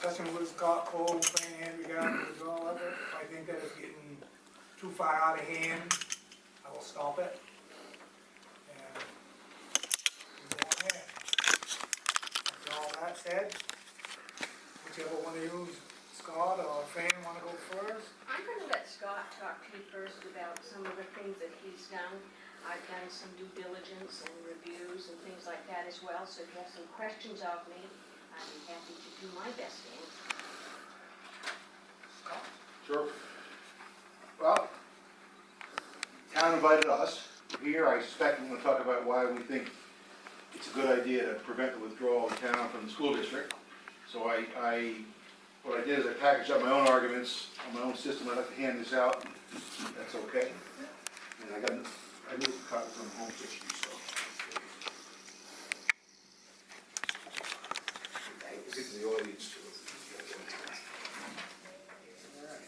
discussion with Scott Cole, Fran, regarding the withdrawal of it. If I think that it's getting too far out of hand, I will stop it. And we go ahead. After all that said, whichever one of you, Scott or Fran, want to go first? I'm going to let Scott talk to you first about some of the things that he's done. I've done some due diligence and reviews and things like that as well, so if you have some questions of me, I'd be happy to do my best to answer. Scott? Sure. Well, town invited us. Here, I suspect we're going to talk about why we think it's a good idea to prevent the withdrawal of the town from the school district. So what I did is I packaged up my own arguments on my own system. I'd like to hand this out. That's okay. And I moved the copy from home kitchen, so. I'll get to the audience too. All right.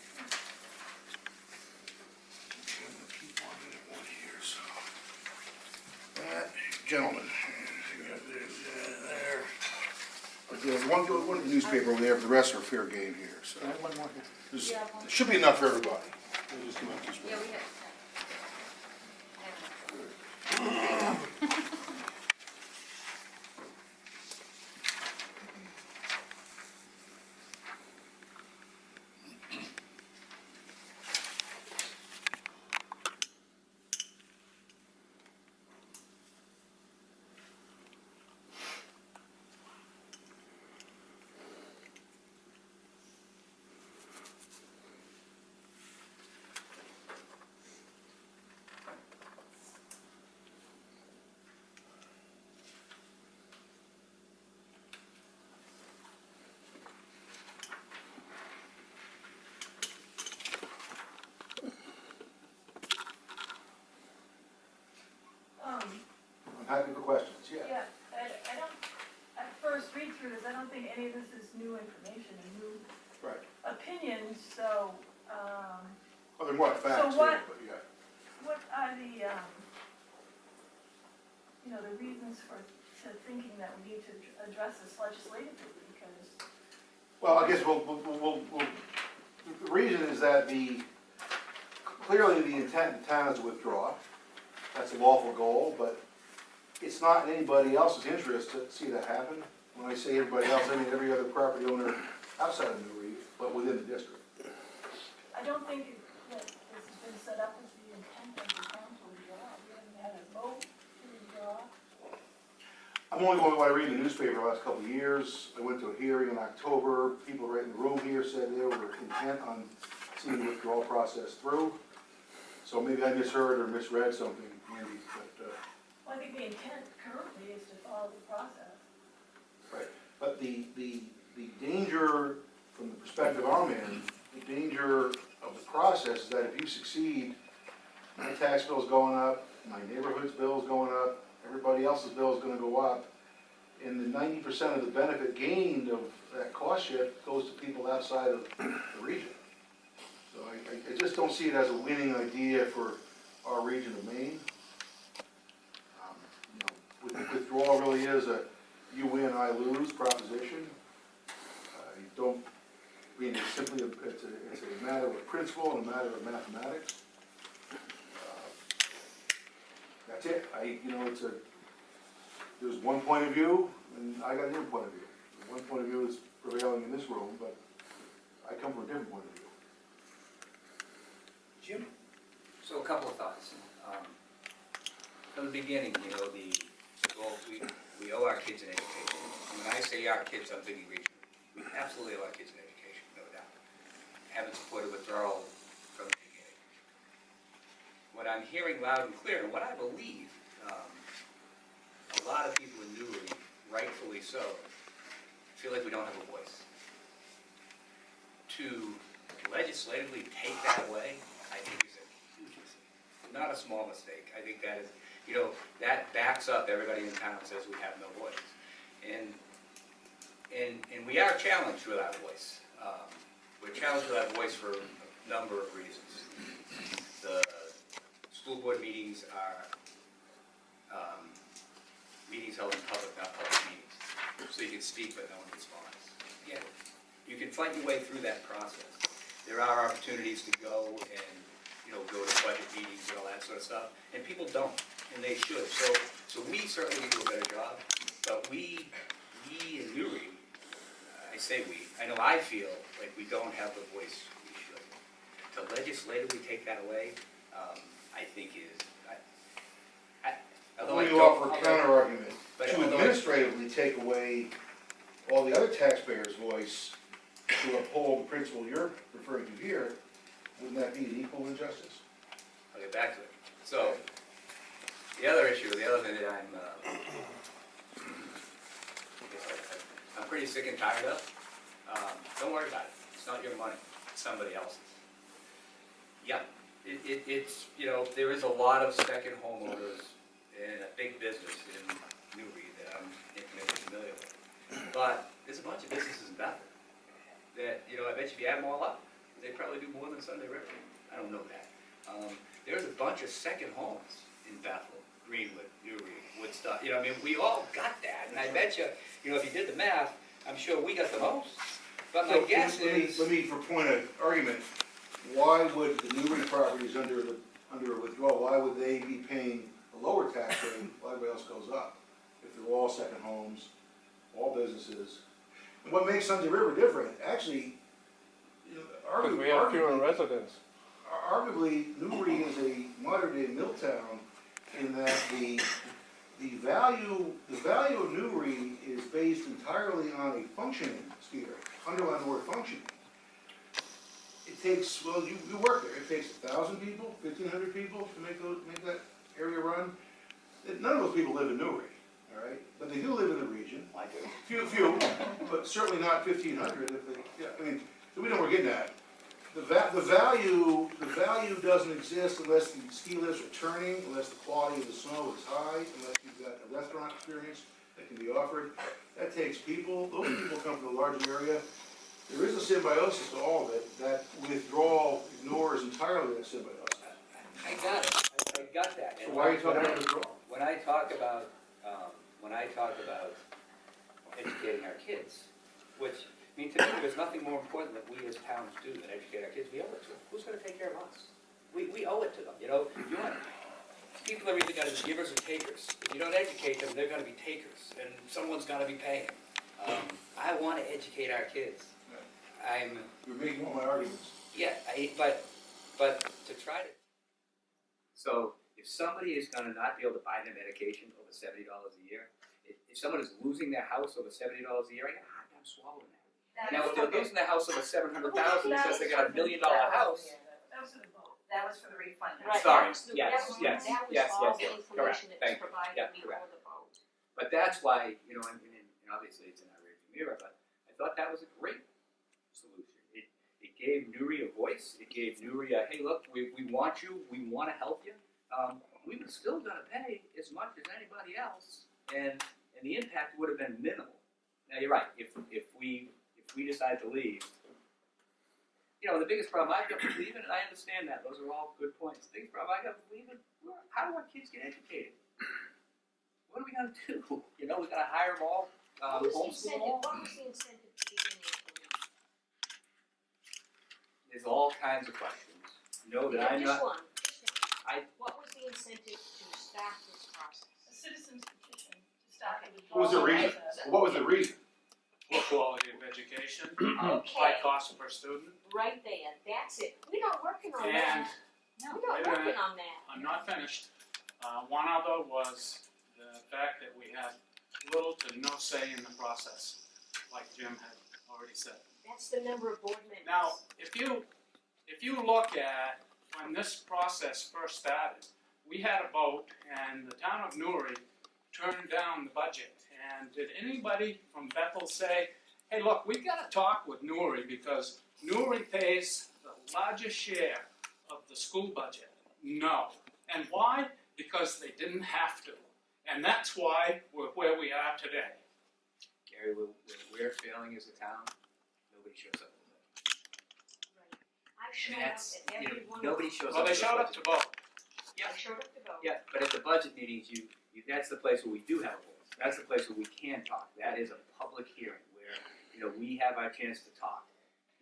I'm gonna keep on here, so. That gentleman. There. There's one newspaper over there, but the rest are fair game here, so. One more. There should be enough for everybody. We'll just come up this way. Yeah, we have. I'm happy for questions, yeah. Yeah, I don't, at first read through this, I don't think any of this is new information, and new Right. opinions, so, Well, they're more facts So what- here, but yeah. what are the, you know, the reasons to thinking that we need to address this legislatively, because, Well, I guess the reason is that clearly the intent of the town is to withdraw. That's a lawful goal, but it's not in anybody else's interest to see that happen. When I say everybody else, I mean every other property owner outside of Newry, but within the district. I don't think that this has been set up with the intent of the town to withdraw. We haven't had a vote to withdraw. I'm only going by what I read in the newspaper the last couple of years. I went to a hearing in October. People right in the room here said they were intent on seeing the withdrawal process through. So maybe I misheard or misread something, maybe, but. Well, I think the intent currently is to follow the process. Right, but the danger, from the perspective I'm in, the danger of the process is that if you succeed, my tax bill's going up, my neighborhood's bill's going up, everybody else's bill's gonna go up, and the 90% of the benefit gained of that cost shift goes to people outside of the region. So I just don't see it as a winning idea for our region of Maine. Withdrawal really is a you win, I lose proposition. You don't, I mean, it's simply it's a matter of principle and a matter of mathematics. That's it. There's one point of view, and I got a different point of view. One point of view is prevailing in this room, but I come from a different point of view. Jim? So a couple of thoughts. From the beginning, you know, the goal, we owe our kids an education. And when I say our kids, I'm thinking region. We absolutely owe our kids an education, no doubt. Haven't supported withdrawal from the beginning. What I'm hearing loud and clear, and what I believe, a lot of people in Newry, rightfully so, feel like we don't have a voice. To legislatively take that away, I think is a huge mistake. Not a small mistake. I think that is, you know, that backs up everybody in town says we have no voice. And we are challenged with our voice. We're challenged with our voice for a number of reasons. The school board meetings are meetings held in public, not public meetings. So you can speak but no one responds. Yeah, you fight your way through that process. There are opportunities to go and, you know, go to budget meetings and all that sort of stuff, and people don't, and they should. So we certainly do a better job, but we in Newry, I say we, I know I feel like we don't have the voice we should. To legislatively take that away, I think is, although I We don't- offer a counter argument, but to although I- administratively take away all the other taxpayers' voice to uphold the principle you're referring to here, wouldn't that be an equal injustice? I'll get back to it. So, the other issue, the other thing that I'm pretty sick and tired of, don't worry about it. It's not your money, it's somebody else's. Yeah, it's, you know, there is a lot of second homeowners and a big business in Newry that I'm intimately familiar with. But there's a bunch of businesses in Bethel that, you know, I bet you if you add them all up, they probably do more than Sunday River. I don't know that. There's a bunch of second homes in Bethel, Greenwood, Newry, Woodstock. You know, I mean, we all got that. And I bet you, you know, if you did the math, I'm sure we got the most. But my So, guess is, let me, for point of argument, why would the Newry properties under a withdrawal, why would they be paying a lower tax rate while everybody else goes up? If they're all second homes, all businesses. And what makes Sunday River different, actually, you know, Because we have fewer residents. arguably, Newry is a modern-day mill town in that the value of Newry is based entirely on a functioning ski area. Underline the word functioning. It takes, well, you work there, it takes 1,000 people, 1,500 people to make that area run. None of those people live in Newry, all right? But they do live in the region. I do. Few, but certainly not 1,500 if they, yeah, I mean, so we know what we're getting at. The value doesn't exist unless the ski lifts are turning, unless the quality of the snow is high, unless you've got a restaurant experience that can be offered. That takes people, those people come from a large area. There is a symbiosis to all of it. That withdrawal ignores entirely that symbiosis. I got it. I got that. So why are you talking about withdrawal? When I talk about educating our kids, which, I mean, to me, there's nothing more important that we as towns do than educate our kids. We owe it to them. Who's going to take care of us? We owe it to them, you know? You want, people are either going to be givers or takers. If you don't educate them, they're going to be takers, and someone's going to be paying. I want to educate our kids. You're making all my arguments. Yeah, but to try to. So if somebody is going to not be able to buy their medication over $70 a year, if someone is losing their house over $70 a year, I got a hard time swallowing that. Now, if they're losing their house over $700,000 because they got $1 million house. That was for the vote. That was for the refund. Right, Sorry, that was the- yes, that was yes, all yes, the yes, information correct, that thank was you. provided Yeah, before correct. the vote. But that's why, you know, and obviously it's in our rearview mirror, but I thought that was a great solution. It gave Newry a voice. It gave Newry a, hey, look, we want you. We want to help you. We were still going to pay as much as anybody else, and the impact would have been minimal. Now you're right. If we decide to leave, you know, the biggest problem I've got with leaving, and I understand that those are all good points. The biggest problem I got with leaving, how do our kids get educated? What are we going to do? You know, we got to hire them all, homeschool them all. What was the incentive to begin with? There's all kinds of questions. Know that I'm Just not. one. What was the incentive to start this process? A citizen's petition to start the What was the withdrawal reason? process. What was the reason? Poor quality of education, Okay, high cost per student, right there, that's it. We're not working on and that. We're not wait a working minute. on that. I'm not finished. One other was the fact that we had little to no say in the process, like Jim had already said. That's the number of board members. Now, if you look at when this process first started, we had a vote and the town of Newry turned down the budget. And did anybody from Bethel say, hey, look, we've got to talk with Newry because Newry pays the largest share of the school budget? No. And why? Because they didn't have to. And that's why we're where we are today. Gary, when we're failing as a town, nobody shows up. Right. I've shown And up that's, at you know, every one of nobody them. shows Well, up. they at the showed up budget. to vote. I showed up to vote. Yeah, but at the budget meetings, that's the place where we do have a voice. That's the place where we can talk. That is a public hearing where, you know, we have our chance to talk.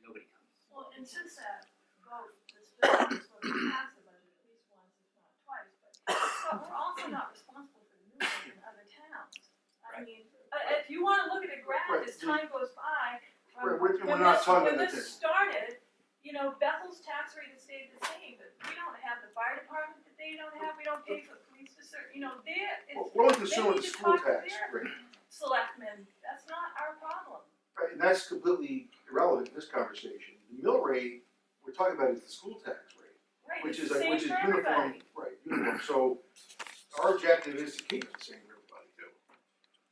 nobody comes. Well, and since that vote, this bill is supposed to pass the budget at least once, if not twice, but we're also not responsible for the Newry and other towns. I mean, if you wanna look at a graph Right. as time goes by, Right, we're not talking when about this this. started, you know, Bethel's tax rate has stayed the same, but we don't have the fire department that they don't have, we don't pay for the police to serve, you know, We're only concerned with the need to school talk to tax their rate. selectmen, that's not our problem. Right, and that's completely irrelevant to this conversation. The mill rate, we're talking about is the school tax rate, Right, which it's is, the same which is for uniform, everybody. right, uniform. So our objective is to keep it the same for everybody too.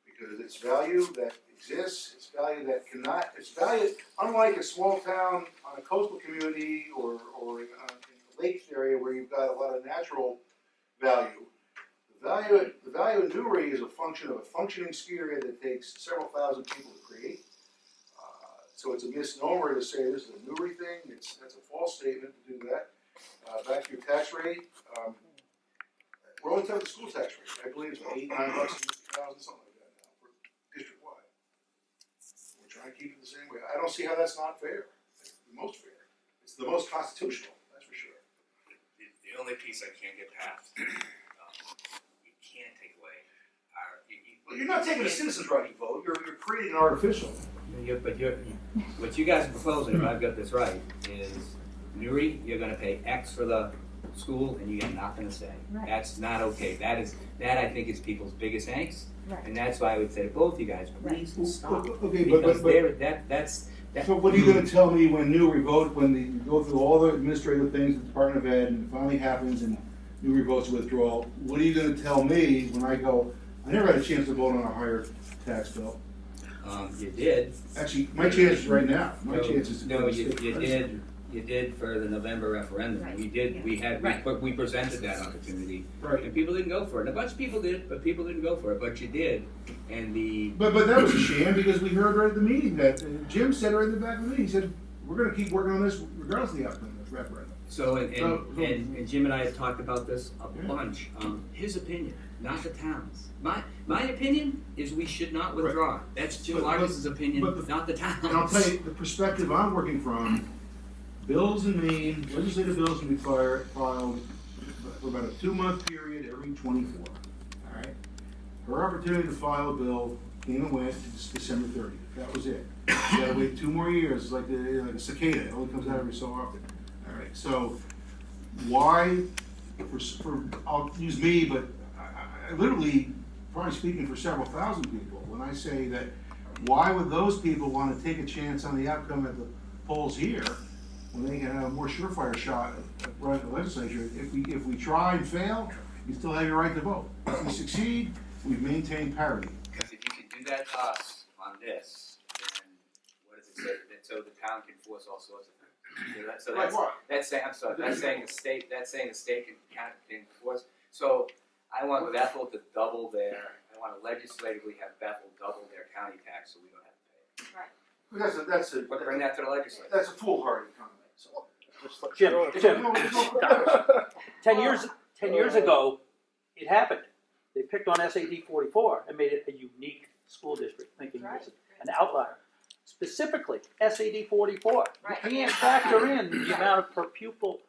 Because it's value that exists, it's value that cannot, it's value, unlike a small town on a coastal community or in the lakes area where you've got a lot of natural value. The value in Newry is a function of a functioning ski area that takes several thousand people to create. So it's a misnomer to say this is a Newry thing, that's a false statement to do that. Back to your tax rate, we're only talking the school tax rate, I believe it's $8, $9, $50,000, something like that now, for district-wide. We're trying to keep it the same way, I don't see how that's not fair, it's the most fair, it's the most constitutional, that's for sure. The only piece I can't get past, you can't take away our. Well, you're not taking a citizen's right to vote, you're creating an artificial. What you guys are proposing, if I've got this right, is Newry, you're gonna pay X for the school and you're not gonna say. Right. That's not okay. That I think is people's biggest angst. Right. And that's why I would say to both you guys, please stop. Okay, Because that's. So what are you gonna tell me when Newry vote, when you go through all the administrative things, the Department of Ed, and it finally happens and Newry votes withdrawal, what are you gonna tell me when I go, I never had a chance to vote on a higher tax bill? You did. Actually, my chance is right now, my chance is to. No, you did for the November referendum. Right. We did, Yeah. we presented that opportunity. Right. And people didn't go for it. A bunch of people did, but people didn't go for it, but you did. And But that was a sham, because we heard right at the meeting that, Jim said right in the back of the meeting, he said, we're gonna keep working on this regardless of the outcome of the referendum. So, and Jim and I have talked about this a bunch. His opinion, not the town's. My opinion is we should not withdraw. That's Jim But- Largis's opinion, but not the town's. And I'll tell you, the perspective I'm working from, bills in Maine, legislative bills can be filed for about a 2-month period every 24, all right? Her opportunity to file a bill came and went, it's December 30th, that was it. You gotta wait 2 more years, like a cicada, it only comes out every so often, all right? So, why, I'll use me, but I literally, probably speaking for several thousand people, when I say that, why would those people wanna take a chance on the outcome at the polls here, when they can have a more surefire shot at running the legislature? If we try and fail, you still have your right to vote. If we succeed, we've maintained parity. Because if you can do that to us on this, then what does it say? That so the town can force all sorts of things. You know, so Like what? that's saying, I'm sorry, that's saying the state can force. So I want Bethel to double I want to legislatively have Bethel double their county tax so we don't have to pay it. That's a, But bring that to the legislature. that's a foolhardy comment. So, Jim, no, 10 years ago, it happened. They picked on SAD 44 and made it a unique school district, thinking it was an outlier. Specifically, SAD 44. Right. You can't factor in the amount of per pupil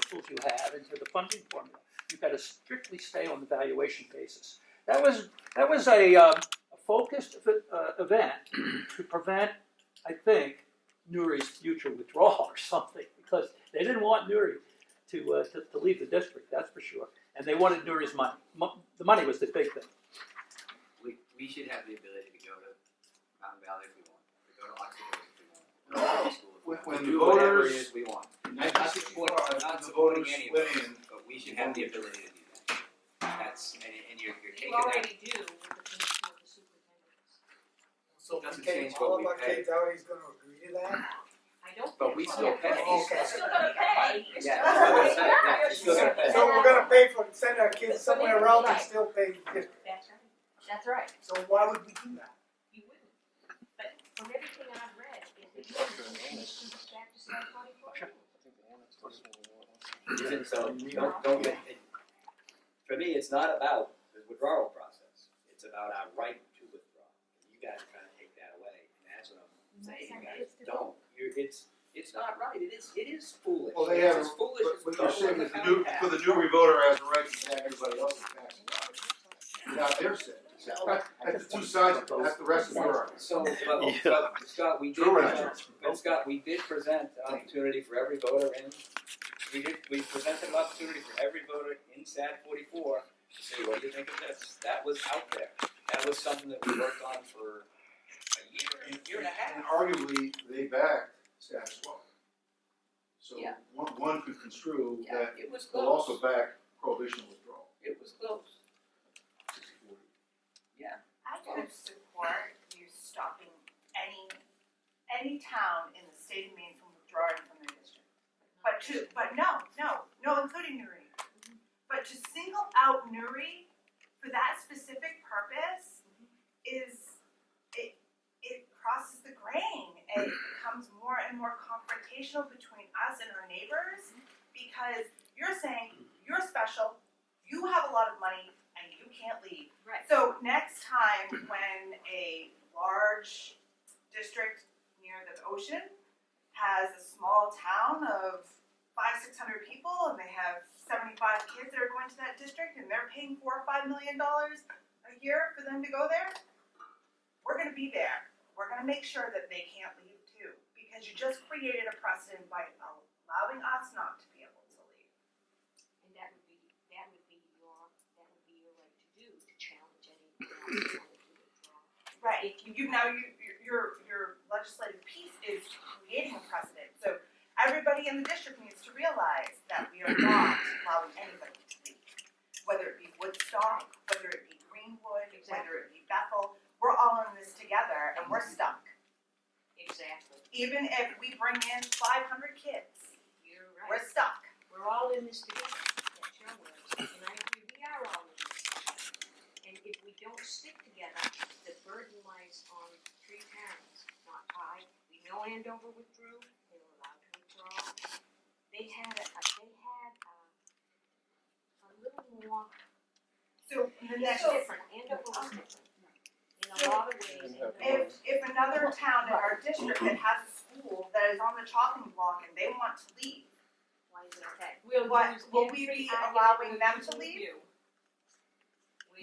pupils you have into the funding formula. You've got to strictly stay on the valuation basis. That was a focused event to prevent, I think, Newry's future withdrawal or something, because they didn't want Newry to leave the district, that's for sure. And they wanted Newry's money. The money was the big thing. We should have the ability to go to Mountain Valley if we want, to go to Oxford if we want, to go to high school if we want, When to the do whatever it voters- is we want. in I'm not supporting, I'm not supporting any of went it, in, but we should have the ability to do that. That's, and you're You taking that. already do with the commission of the superintendents. So Doesn't we take change all what of we our pay. kids out, he's gonna agree to that? I don't. But we think still so. pay. Okay. You're still gonna pay. Yeah, You're that's still what I'm saying. gonna pay. Yeah, you're still gonna pay. So we're gonna pay for, send our kids somewhere else and still pay the district. That's right. That's right. So why would we do that? You wouldn't. But from everything I've read, is that you back to 744. Isn't so, don't get, for me, it's not about the withdrawal process, it's about our right to withdraw. You guys are trying to take that away, and that's what I'm saying, you guys don't. It's not right, it is foolish. Well, they It's have, as foolish as but you're voting saying with that the common for the tax. Newry voter has the right to exact everybody else's taxes. Without their say. That's the two sides, that's the rest of your argument. So, but Scott, we did True or not present, but Scott, we did present an opportunity for every voter in, we presented an opportunity for every voter in SAD 44 to say, what do you think of this? That was out there. That was something that we worked on for a year and a half. And arguably, they backed status quo. So Yeah. one could construe Yeah, that it was they'll close. also back prohibition withdrawal. It was close. 60-40. Yeah. I could support you stopping any town in the state of Maine from withdrawing from their district. But no, including Newry. But to single out Newry for that specific purpose it crosses the grain. It becomes more and more confrontational between us and our neighbors because you're saying you're special, you have a lot of money, and you can't leave. Right. So next time when a large district near the ocean has a small town of 500-600 people and they have 75 kids that are going to that district and they're paying $4 or $5 million a year for them to go there, we're going to be there. We're going to make sure that they can't leave too, because you just created a precedent by allowing us not to be able to leave. And that would be your right to do, to challenge anything else you wanted to withdraw. Right. Your legislative piece is creating a precedent. So everybody in the district needs to realize that we are not allowing anybody to leave. Whether it be Woodstock, whether it be Greenwood, whether it be Bethel, we're all in this together and we're stuck. Exactly. Even if we bring in 500 kids, You're we're right. stuck. We're all in this together. That's your words. And I agree, we are all in this together. And if we don't stick together, the burden lies on 3 towns, not 5. We know Andover withdrew. They were allowed to withdraw. They had a little more. So the next, Different. Andover was different. In a lot of ways. if another town in our district that has a school that is on the chopping block and they want to leave, Why is it okay? We'll What, use will we every be argument allowing we'll them use to with leave? you.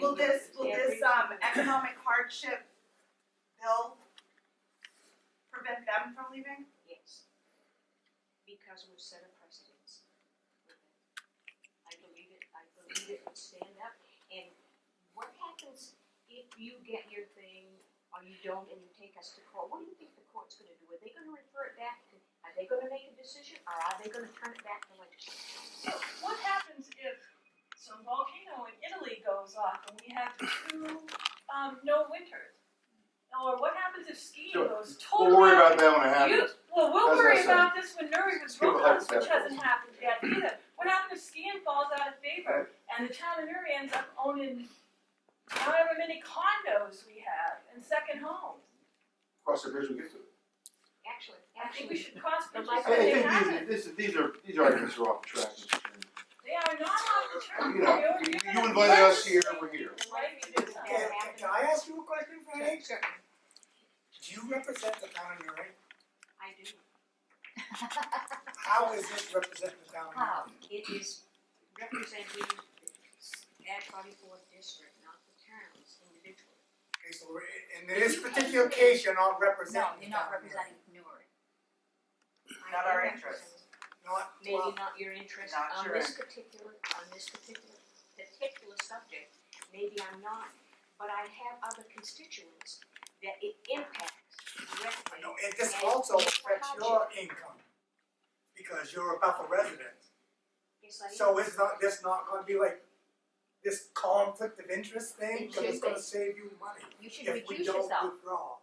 will this every economic hardship bill prevent them from leaving? Yes. Because we've set a precedence with it. I believe it would stand up. And what happens if you get your thing or you don't and you take us to court? What do you think the court's gonna do? Are they gonna refer it back to, are they gonna make a decision or are they gonna turn it back to legislature? What happens if some volcano in Italy goes off and we have 2 no winters? Or what happens if skiing Sure. goes We'll totally worry out? about that when it happens. Well, we'll How's worry that sound? about this when Newry was Give a Brooklyn, which hypothetical. hasn't happened yet either. What happens if skiing falls out of favor and the town of Newry ends up owning however many condos we have and second homes? Cross the bridge we get to it. Actually, I think we should cost The them like- I they think haven't. these arguments are off the track, Mr. Chairman. They are not off the track. You know, You're you gonna invited us here, legislate we're here. the right to do something. Can I ask you a question, Frank? Sure. Do you represent the town of Newry? I do. How is this representing the town of Newry? It is representing the Ag 44 district, not the towns individually. Okay, so in this particular case, you're not representing the No, you're not town of Newry. representing Newry. Not our interest. Not, Maybe well, not your interest Not on your this particular subject. Maybe I'm not, but I have other constituents that it impacts directly. no, and this And also it's affects hardship. your income, because you're a Bethel resident. Yes, I am. So is this not gonna be like this conflict of interest thing? It Because it's should gonna be. save you money You should if we recuse don't yourself. withdraw.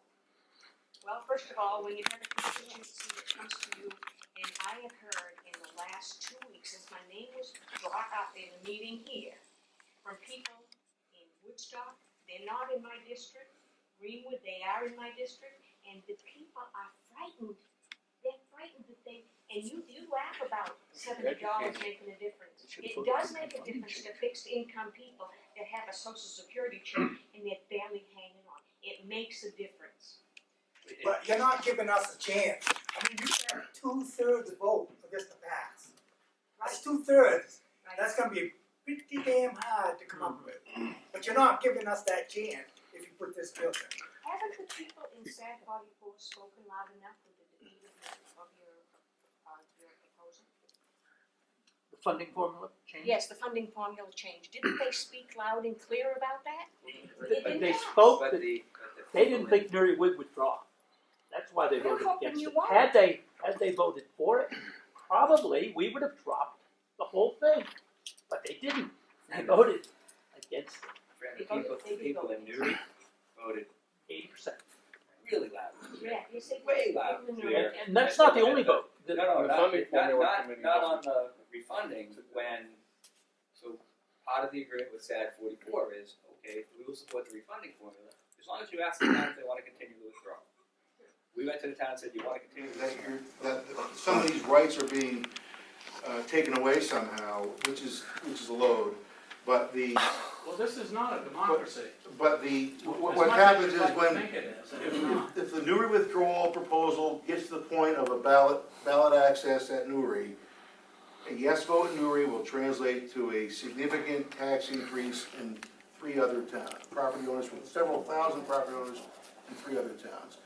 Well, first of all, when you have a constituency that comes to you, and I have heard in the last 2 weeks, since my name was brought up in a meeting here, from people in Woodstock, they're not in my district, Greenwood, they are in my district, and the people are frightened. They're frightened that and you laugh about $70 making a difference. It does make a difference to fixed income people that have a social security check and they're barely hanging on. It makes a difference. but you're not giving us a chance. I mean, you have 2/3 vote for this to pass. That's 2/3. That's gonna be pretty damn hard to come up with. But you're not giving us that chance if you put this bill in. Haven't the people in Sag Party spoken loud enough with the defeat of your proposal? The funding formula change? Yes, the funding formula change. Didn't they speak loud and clear about that? They spoke, But that the they people didn't in- think Newry would withdraw. That's why they We're voted hoping against you it. won't. Had they voted for it, probably we would have dropped the whole thing. But they didn't. They voted against it, Fran, the people in Newry voted 80%. really loud. Yeah, you see. Way loud. People in Clear. the- And that's not the only vote. No, The funding formula committee not doesn't- on the refunding, so part of the agreement with SAD 44 is, okay, we will support the refunding formula, as long as you ask the town if they wanna continue to withdraw. We went to the town and said, you wanna continue to that some of these rights are being taken away somehow, which is a load. But Well, this is not a democracy. what As what much happens as is you'd like to when, think it is, it's not. if the Newry withdrawal proposal gets to the point of a ballot access at Newry, a yes vote in Newry will translate to a significant tax increase in 3 other towns, property owners, several thousand property owners in 3 other towns.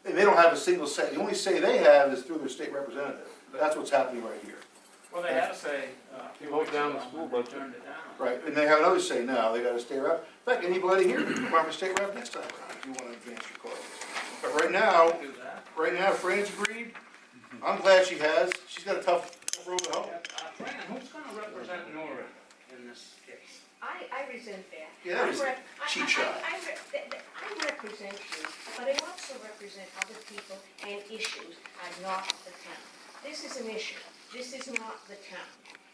And they don't have a single say, the only say they have is through their state representative. That's what's happening right here. Well, they had to say, a few Vote weeks down ago, the school and they budget. turned it down. Right, and they have another say now, they got a state rep. In fact, anybody here can run for state rep next time around if you want to advance your cause. But right now, Do that. Fran's agreed. I'm glad she has. She's got a tough road to hoe. Fran, who's gonna represent Newry in this case? I resent that. Yeah, that was a cheap shot. I represent you, but I also represent other people and issues are not the town. This is an issue, this is not the town.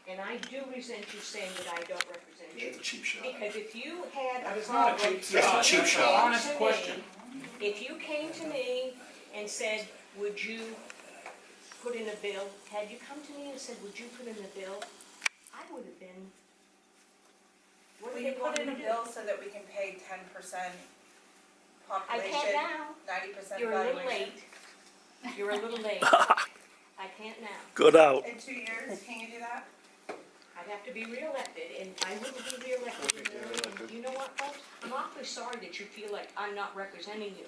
And I do resent you saying that I don't represent you. It's a cheap shot. Because if you had That a is not a problem. cheap shot. That's a cheap That's shot. an honest If you question. came to me- If you came to me and said, would you put in a bill, had you come to me and said, would you put in a bill, I would have been, what do We they want put in me a to do? bill so that we can pay 10% I population, can't now. 90% You're a little valuation. late. You're a little late. I can't now. Good out. In 2 years, can you do that? I'd have to be reelected, and I wouldn't be reelected. You know what, folks? I'm awfully sorry that you feel like I'm not representing you.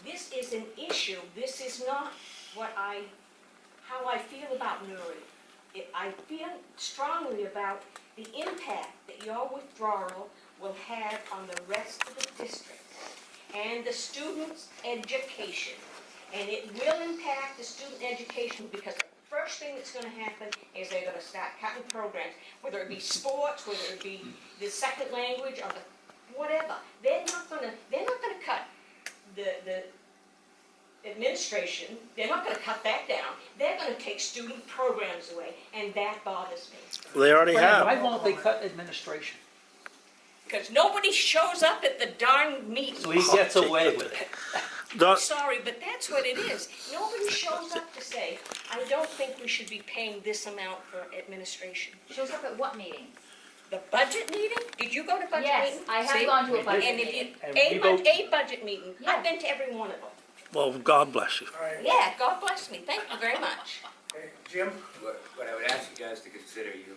This is an issue. This is not how I feel about Newry. I feel strongly about the impact that your withdrawal will have on the rest of the district and the students' education. And it will impact the student education because the first thing that's gonna happen is they're gonna start cutting programs, whether it be sports, whether it be the second language or the whatever. They're not gonna cut the administration, they're not gonna cut that down. They're gonna take student programs away, and that bothers me. They already have. Why won't they cut administration? Because nobody shows up at the darn meeting. So he gets away with it. Don't- Sorry, but that's what it is. Nobody shows up to say, I don't think we should be paying this amount for administration. Shows up at what meeting? The budget meeting? Did you go to budget Yes, meeting? I have See? gone to a budget And meeting. a budget meeting. Yeah. I've been to every one of them. Well, God bless you. All right, Yeah, God bless me. Thank you very much. okay, Jim, What I would ask you guys to consider, you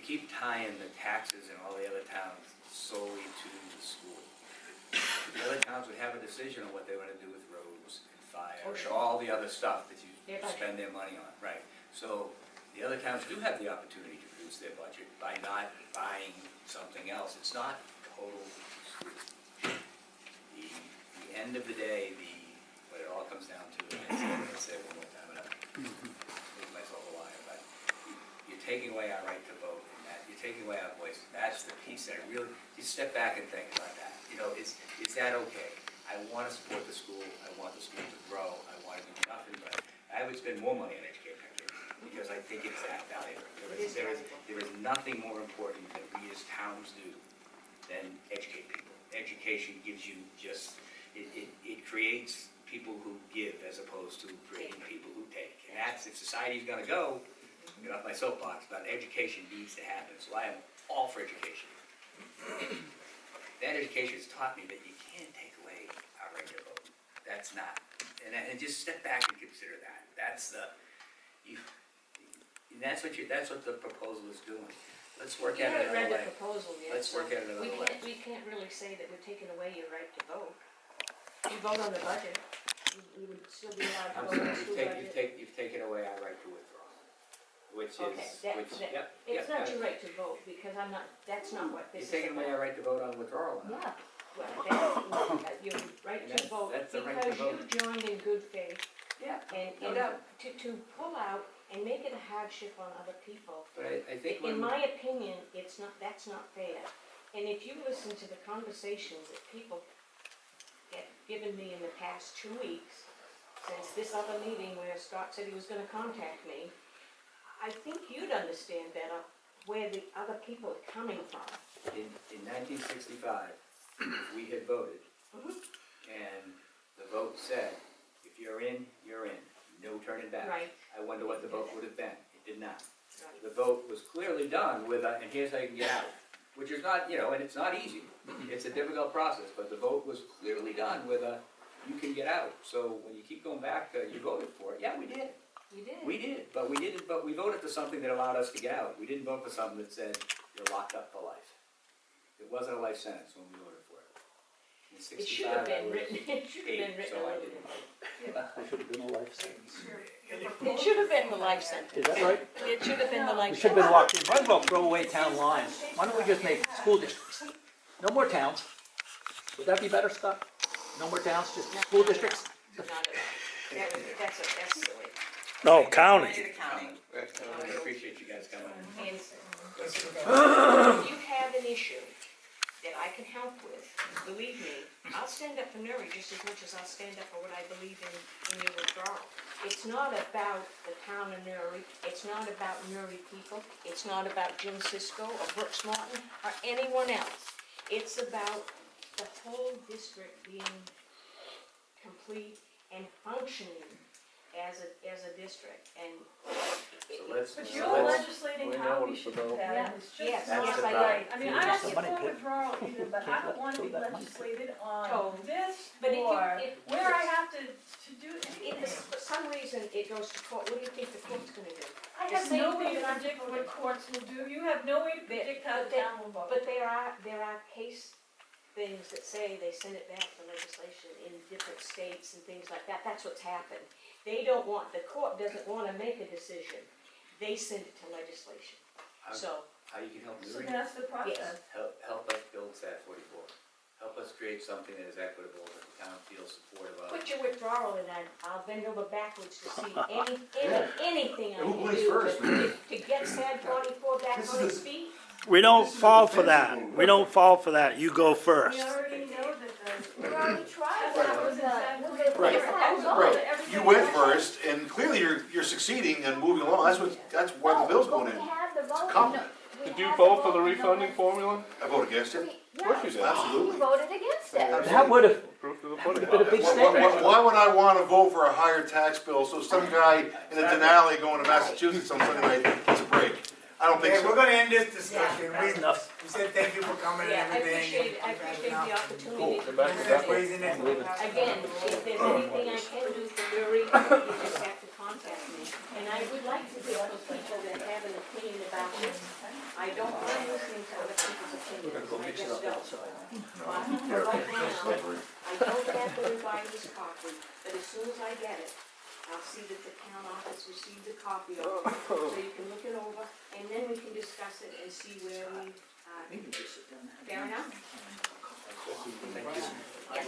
keep tying the taxes in all the other towns solely to the school. The other towns would have a decision on what they want to do with roads and fire Oh, and sure. all the other stuff that you Their budget. spend their money on, right? So the other towns do have the opportunity to reduce their budget by not buying something else. It's not total school. The end of the day, what it all comes down to, and I say it one more time, and I'm making myself a liar, but you're taking away our right to vote, and that, you're taking away our voice. That's the piece that I really, you step back and think about that. You know, is that okay? I want to support the school, I want the school to grow, I want to do nothing but, I would spend more money on education, because I think it's that valuable. There is nothing more important that we as towns do than educate people. Education gives you just, it creates people who give as opposed to creating people who take. And that's, if society's gonna go, get off my soapbox, but education needs to happen, so I am all for education. That education has taught me that you can't take away our right to vote. That's not and just step back and consider that. That's that's what the proposal is doing. Let's work You at it haven't read another the way. proposal yet, Let's so work at it another way. we can't really say that we're taking away your right to vote. You vote on the budget, you would still be allowed I'm to vote on sorry, the school budget. you've taken away our right to withdraw, which Okay, is, that- It's not your right to vote, because that's not what this You're is taking away about. our right to vote on withdrawal now. Yeah, well, your right And to vote, that's the right to because you joined in good faith, Yeah, and, no doubt. to pull out and make it a hardship on other people. But I think In when, my opinion, that's not fair. And if you listen to the conversations that people have given me in the past 2 weeks, since this other meeting where Scott said he was gonna contact me, I think you'd understand better where the other people are coming from. in 1965, if we had voted, Mhm. and the vote said, if you're in, no turning back. Right. I wonder what the vote would have been. It did not. Right. The vote was clearly done with a, and here's how you can get out, which is not, and it's not easy. It's a difficult process, but the vote was clearly done with a, you can get out. So when you keep going back, you voted for it. Yeah, we did. You did. We did, but we voted for something that allowed us to get out. We didn't vote for something that said, you're locked up for life. It wasn't a life sentence when we voted for it. In It should have 65, I been was written, it should have been 8, written so a I little didn't bit. vote. It should have been a life sentence. It should have been the life sentence. Is that right? It should have been the We life should have been sentence. locked in. Might as well throw away town lines. Why don't we just make school districts? No more towns. Would that be better, Scott? No more towns, just school districts? Not at all. That's silly. No, county. I appreciate you guys coming in. And if you have an issue that I can help with, believe me, I'll stand up for Newry just as much as I'll stand up for what I believe in your withdrawal. It's not about the town of Newry, it's not about Newry people, it's not about Jim Cisco or Brooks Martin or anyone else. It's about the whole district being complete and functioning as a district, and So let's, But so you're let's, legislating we how know we it's should about- do that, it's Yes, just not yes, I right. do. I mean, I'm not Somebody for could- withdrawal either, but I don't want to be Throw that money. legislated Oh. on this But if you- or if- where I have to do if anything. for some reason it goes to court, what do you think the court's gonna do? I the have same no way thing to that I'm predict voting. what courts will do, you have no way to predict how the town will vote. But there are case things that say they send it back for legislation in different states and things like that. That's what's happened. The court doesn't wanna make a decision. They send it to legislation. How- So, how you can help So Newry, that's the process. help us build SAT 44. Help us create something that is equitable, that the town feels supportive of. put your withdrawal in, I'll bend over backwards to see anything I Who can plays do first, man? to get SAD 44 back This on is its feet. We don't fall for that. We don't fall for that. You go first. We already know that We already tried That that was with exactly the Right. proposal. Right, you went first, and clearly you're succeeding and moving along, that's why the bill's going in. We had the vote. compliment. Did you vote for the refunding formula? I vote against it. Of course you did. Absolutely. You voted against it. That would have Proof to the pudding. been a big Why statement. would I wanna vote for a higher tax bill, so some guy in a Denali going to Massachusetts on Sunday night gets a break? I don't think Okay, we're so. gonna end this discussion. Yeah, We enough. said thank you for coming and Yeah, I everything. appreciate the opportunity to Go back to present that it. one. Raising it. Again, if there's anything I can do for Newry, you just have to contact me. And I would like to hear from people that have an opinion about this. I don't mind listening to other people's opinions, I just don't. But right now, I don't have the revised copy, but as soon as I get it, I'll see that the town office received a copy of it, so you can look it over, and then we can discuss it and see where we, fair enough? Yes.